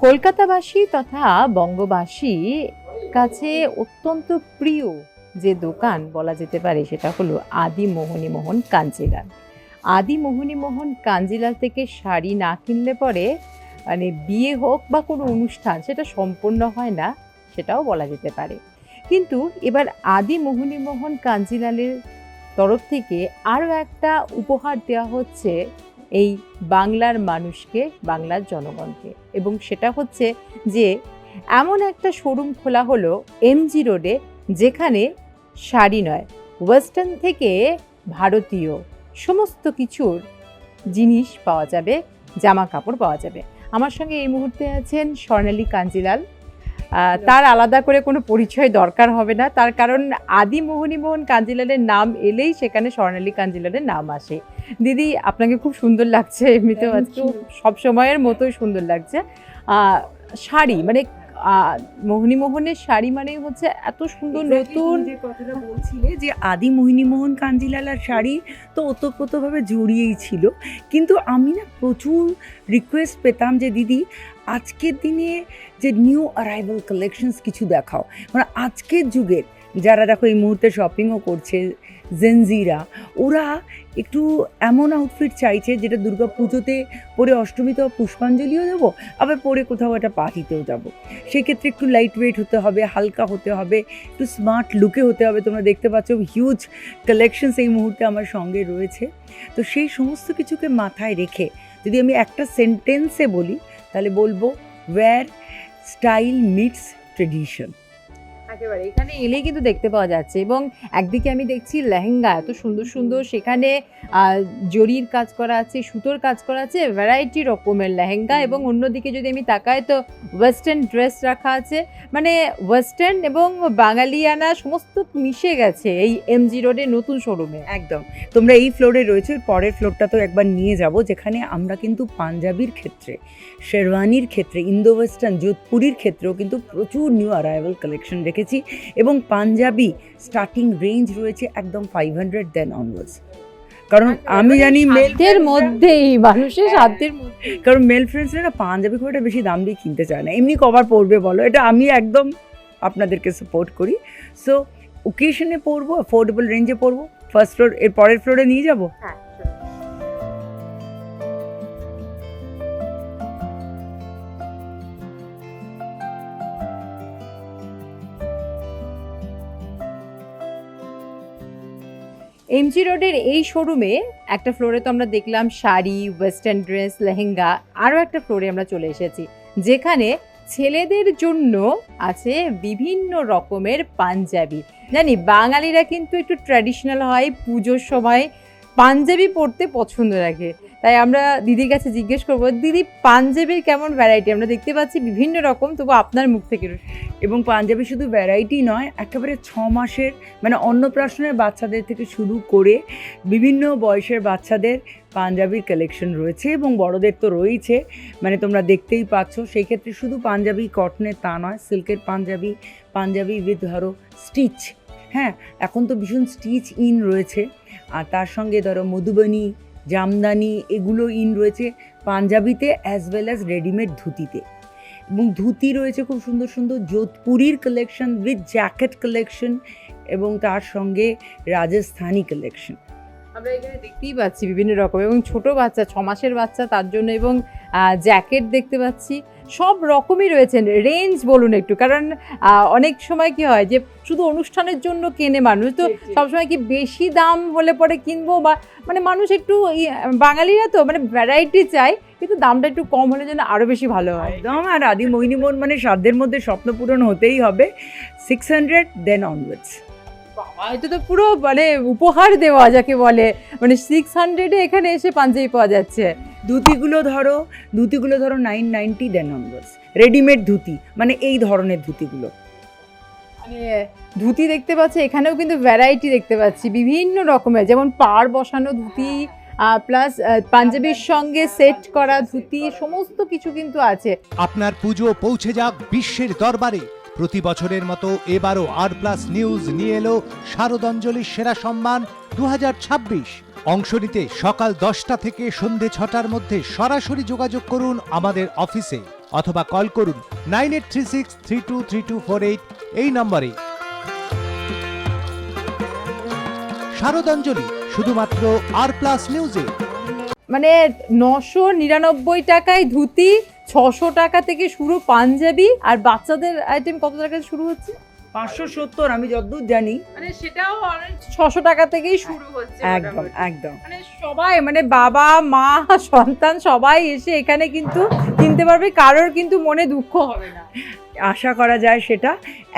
কলকাতাবাসী তথা বঙ্গবাসী কাছে অত্যন্ত প্রিয় যে দোকান বলা যেতে পারে সেটা হলো আদি মোহিনী মোহন কাঞ্জিলাল। আদি মোহিনী মোহন কাঞ্জিলাল থেকে শাড়ি না কিনলে পরে মানে বিয়ে হোক বা কোনো অনুষ্ঠান সেটা সম্পূর্ণ হয় না, সেটাও বলা যেতে পারে। কিন্তু এবার আদি মোহিনী মোহন কাঞ্জিলালের তরফ থেকে আরও একটা উপহার দেওয়া হচ্ছে এই বাংলার মানুষকে, বাংলার জনগণকে, এবং সেটা হচ্ছে যে এমন একটা শোরুম খোলা হলো এমজি রোডে, যেখানে শাড়ি নয়, ওয়েস্টার্ন থেকে ভারতীয় সমস্ত কিছুর জিনিস পাওয়া যাবে, জামা কাপড় পাওয়া যাবে। আমার সঙ্গে এই মুহূর্তে আছেন স্বর্ণালী কাঞ্জিলাল। তার আলাদা করে কোনো পরিচয় দরকার হবে না, তার কারণ আদি মোহিনী মোহন কাঞ্জিলালের নাম এলেই সেখানে স্বর্ণালী কাঞ্জিলালের নাম আসে। দিদি, আপনাকে খুব সুন্দর লাগছে, এমনিতেও আজকে সব সময়ের মতোই সুন্দর লাগছে। শাড়ি মানে মোহিনী মোহনের শাড়ি মানে হচ্ছে এত সুন্দর নতুন। যে কথাটা বলছিলে যে আদি মোহিনী মোহন কাঞ্জিলাল আর শাড়ি তো ওতপ্রোতভাবে জড়িয়েই ছিল, কিন্তু আমি না প্রচুর রিকোয়েস্ট পেতাম যে দিদি আজকের দিনে যে নিউ অ্যারাইভাল কালেকশনস কিছু দেখাও। মানে আজকের যুগের যারা দেখো এই মুহূর্তে শপিংও করছে, জেনজিরা, ওরা একটু এমন আউটফিট চাইছে যেটা দুর্গা পুজোতে পরে অষ্টমীতে পুষ্পাঞ্জলিও দেবো, আবার পরে কোথাও একটা পার্টিতেও যাবো। সেক্ষেত্রে একটু লাইট ওয়েট হতে হবে, হালকা হতে হবে, একটু স্মার্ট লুকে হতে হবে। তোমরা দেখতে পাচ্ছ হিউজ কালেকশনস এই মুহূর্তে আমার সঙ্গে রয়েছে। তো সেই সমস্ত কিছুকে মাথায় রেখে যদি আমি একটা সেন্টেন্সে বলি তাহলে বলবো ওয়্যার স্টাইল মিটস ট্রেডিশন। একেবারে এখানে এলেই কিন্তু দেখতে পাওয়া যাচ্ছে, এবং একদিকে আমি দেখছি লেহেঙ্গা এত সুন্দর সুন্দর, সেখানে জরির কাজ করা আছে, সুতোর কাজ করা আছে, ভ্যারাইটি রকমের লেহেঙ্গা, এবং অন্যদিকে যদি আমি তাকাই তো ওয়েস্টার্ন ড্রেস রাখা আছে, মানে ওয়েস্টার্ন এবং বাঙালিয়ানা সমস্ত মিশে গেছে এই এমজি রোডের নতুন শোরুমে। একদম, তোমরা এই ফ্লোরে রয়েছে, পরের ফ্লোরটা তো একবার নিয়ে যাব, যেখানে আমরা কিন্তু পাঞ্জাবির ক্ষেত্রে, শেরওয়ানির ক্ষেত্রে, ইন্দো ওয়েস্টার্ন যোধপুরির ক্ষেত্রেও কিন্তু প্রচুর নিউ অ্যারাইভাল কালেকশন রেখেছি। এবং পাঞ্জাবি স্টার্টিং রেঞ্জ রয়েছে একদম 500 দেন অনওয়ার্ডস। কারণ আমি জানি মেলদের মধ্যেই, মানুষের সাধ্যের মধ্যে, কারণ মেল ফ্রেন্ডসরা পাঞ্জাবি খুব একটা বেশি দাম দিয়ে কিনতে চায় না, এমনি কভার পরবে বলো, এটা আমি একদম আপনাদেরকে সাপোর্ট করি। সো ওকেশনে পরবো, অ্যাফোর্ডেবল রেঞ্জে পরবো। ফার্স্ট ফ্লোর, এর পরের ফ্লোরে নিয়ে যাবো। হ্যাঁ। এমজি রোডের এই শোরুমে একটা ফ্লোরে তো আমরা দেখলাম শাড়ি, ওয়েস্টার্ন ড্রেস, লেহেঙ্গা, আরও একটা ফ্লোরে আমরা চলে এসেছি যেখানে ছেলেদের জন্য আছে বিভিন্ন রকমের পাঞ্জাবি। জানি বাঙালিরা কিন্তু একটু ট্র্যাডিশনাল হয়, পুজোর সময় পাঞ্জাবি পরতে পছন্দ রাখে, তাই আমরা দিদির কাছে জিজ্ঞেস করবো, দিদি পাঞ্জাবির কেমন ভ্যারাইটি? আমরা দেখতে পাচ্ছি বিভিন্ন রকম, তবু আপনার মুখ থেকে। এবং পাঞ্জাবি শুধু ভ্যারাইটি নয়, একেবারে 6 মাসের মানে অন্নপ্রাশনের বাচ্চাদের থেকে শুরু করে বিভিন্ন বয়সের বাচ্চাদের পাঞ্জাবির কালেকশন রয়েছে, এবং বড়দের তো রয়েছে, মানে তোমরা দেখতেই পাচ্ছ। সেই ক্ষেত্রে শুধু পাঞ্জাবি কটনের তা নয়, সিল্কের পাঞ্জাবি, পাঞ্জাবি উইথ ধরো স্টিচ, হ্যাঁ এখন তো ভীষণ স্টিচ ইন রয়েছে, আর তার সঙ্গে ধরো মধুবনী, জামদানি, এগুলো ইন রয়েছে পাঞ্জাবিতে, অ্যাজ ওয়েল অ্যাজ রেডিমেড ধুতিতে। এবং ধুতি রয়েছে খুব সুন্দর সুন্দর যোধপুরির কালেকশন উইথ জ্যাকেট কালেকশন, এবং তার সঙ্গে রাজস্থানি কালেকশন। আমরা এখানে দেখতেই পাচ্ছি বিভিন্ন রকম, এবং ছোট বাচ্চা, 6 মাসের বাচ্চা তার জন্য, এবং জ্যাকেট দেখতে পাচ্ছি, সব রকমই রয়েছে। রেঞ্জ বলুন একটু, কারণ অনেক সময় কি হয় যে শুধু অনুষ্ঠানের জন্য কেনে মানুষ, তো সবসময় কি বেশি দাম হলে পরে কিনবো, বা মানে মানুষ একটু বাঙালিরা তো মানে ভ্যারাইটি চাই, কিন্তু দামটা একটু কম হলে যেন আরও বেশি ভালো হয়। একদম, আর আদি মোহিনী মোহন মানে সাধ্যের মধ্যে স্বপ্ন পূরণ হতেই হবে। 600 দেন অনওয়ার্ডস। এটা তো পুরো মানে উপহার দেওয়া যাকে বলে, মানে 600-এ এখানে এসে পাঞ্জাবি পাওয়া যাচ্ছে। ধুতিগুলো ধরো 990 দেন অনওয়ার্ডস, রেডিমেড ধুতি, মানে এই ধরনের ধুতিগুলো। মানে ধুতি দেখতে পাচ্ছি, এখানেও কিন্তু ভ্যারাইটি দেখতে পাচ্ছি বিভিন্ন রকমের, যেমন পাড় বসানো ধুতি, প্লাস পাঞ্জাবির সঙ্গে সেট করা ধুতি, সমস্ত কিছু কিন্তু আছে। আপনার পুজো পৌঁছে যাক বিশ্বের দরবারে। প্রতি বছরের মতো এবারও আর+ নিউজ নিয়ে এলো শারদাঞ্জলির সেরা সম্মান 2026। অংশ নিতে সকাল 10টা থেকে সন্ধে 6টার মধ্যে সরাসরি যোগাযোগ করুন আমাদের অফিসে। অথবা কল করুন 9836323248 এই নম্বরে। শারদাঞ্জলি শুধুমাত্র আর+ নিউজে। মানে 999 টাকায় ধুতি, 600 টাকা থেকে শুরু পাঞ্জাবি, আর বাচ্চাদের আইটেম কত টাকা শুরু হচ্ছে? 570 আমি যতদূর জানি। মানে সেটাও 600 টাকা থেকেই শুরু হচ্ছে। একদম একদম। মানে সবাই, মানে বাবা মা সন্তান সবাই এসে এখানে কিন্তু কিনতে পারবে, কারোর কিন্তু মনে দুঃখ হবে না। আশা করা যায় সেটা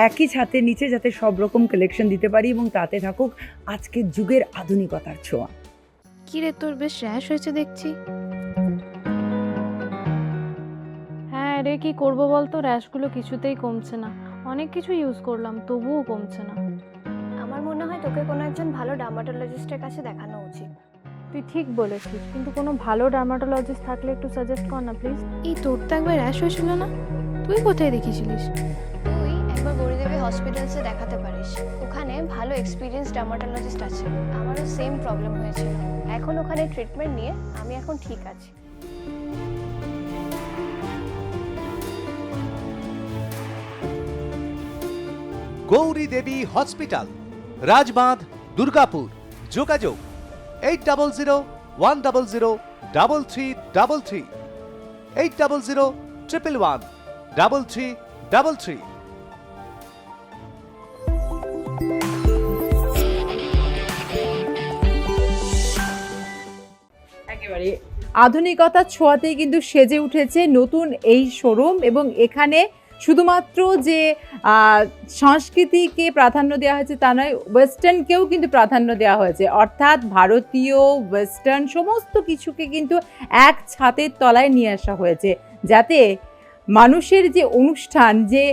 একই ছাদের নিচে যাতে সব রকম কালেকশন দিতে পারি এবং তাতে থাকুক আজকের যুগের আধুনিকতার ছোঁয়া। কি রে, তোর বেশ র্যাশ হয়েছে দেখছি। হ্যাঁ রে, কি করবো বলতো, র্যাশগুলো কিছুতেই কমছে না। অনেক কিছু ইউজ করলাম তবুও কমছে না। আমার মনে হয় তোকে কোনো একজন ভালো ডার্মাটোলজিস্টের কাছে দেখানো উচিত। তুই ঠিক বলেছিস, কিন্তু কোনো ভালো ডার্মাটোলজিস্ট থাকলে একটু সাজেস্ট কর না প্লিজ। এই তোর তো একবার র্যাশ হয়েছিল না? তুই কোথায় দেখিয়েছিলিস? তুই একবার গৌরীদেবী হসপিটালসে দেখাতে পারিস, ওখানে ভালো এক্সপিরিয়েন্স ডার্মাটোলজিস্ট আছে। আমারও সেম প্রবলেম হয়েছিল, এখন ওখানে ট্রিটমেন্ট নিয়ে আমি এখন ঠিক আছি। গৌরী দেবী হসপিটাল, রাজবাঁধ, দুর্গাপুর। যোগাযোগ 8001003333, 8001113333। একেবারে আধুনিকতার ছোঁয়াতেই কিন্তু সেজে উঠেছে নতুন এই শোরুম, এবং এখানে শুধুমাত্র যে সংস্কৃতিকে প্রাধান্য দেওয়া হয়েছে তা নয়, ওয়েস্টার্নকেও কিন্তু প্রাধান্য দেওয়া হয়েছে। অর্থাৎ ভারতীয় ওয়েস্টার্ন সমস্ত কিছুকে কিন্তু এক ছাদের তলায় নিয়ে আসা হয়েছে, যাতে মানুষের যে অনুষ্ঠান, যে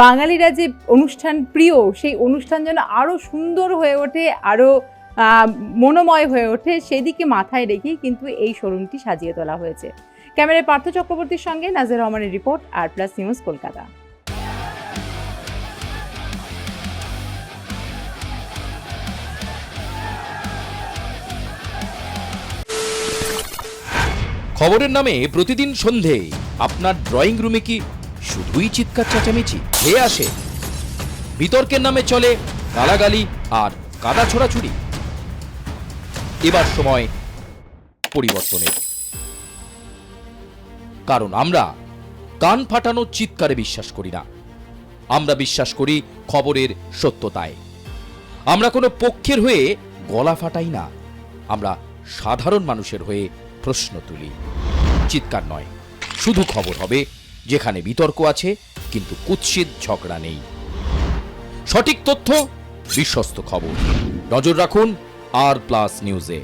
বাঙালিরা যে অনুষ্ঠান প্রিয়, সেই অনুষ্ঠান যেন আরও সুন্দর হয়ে ওঠে, আরও মনোময় হয়ে ওঠে, সেদিকে মাথায় রেখেই কিন্তু এই শোরুমটি সাজিয়ে তোলা হয়েছে। ক্যামেরায় পার্থ চক্রবর্তীর সঙ্গে নাজির রহমানের রিপোর্ট, আর+ নিউজ, কলকাতা। খবরের নামে প্রতিদিন সন্ধে আপনার ড্রয়িং রুমে কি শুধুই চিৎকার চেঁচামেচি ধেয়ে আসে? বিতর্কের নামে চলে গালাগালি আর কাদা ছোড়াছুড়ি। এবার সময় পরিবর্তনের, কারণ আমরা কান ফাটানো চিৎকারে বিশ্বাস করি না। আমরা বিশ্বাস করি খবরের সত্যতায়। আমরা কোনো পক্ষের হয়ে গলা ফাটাই না, আমরা সাধারণ মানুষের হয়ে প্রশ্ন তুলি। চিৎকার নয়, শুধু খবর হবে যেখানে বিতর্ক আছে কিন্তু কুৎসিত ঝগড়া নেই। সঠিক তথ্য, বিশ্বস্ত খবর। নজর রাখুন আর+ নিউজে।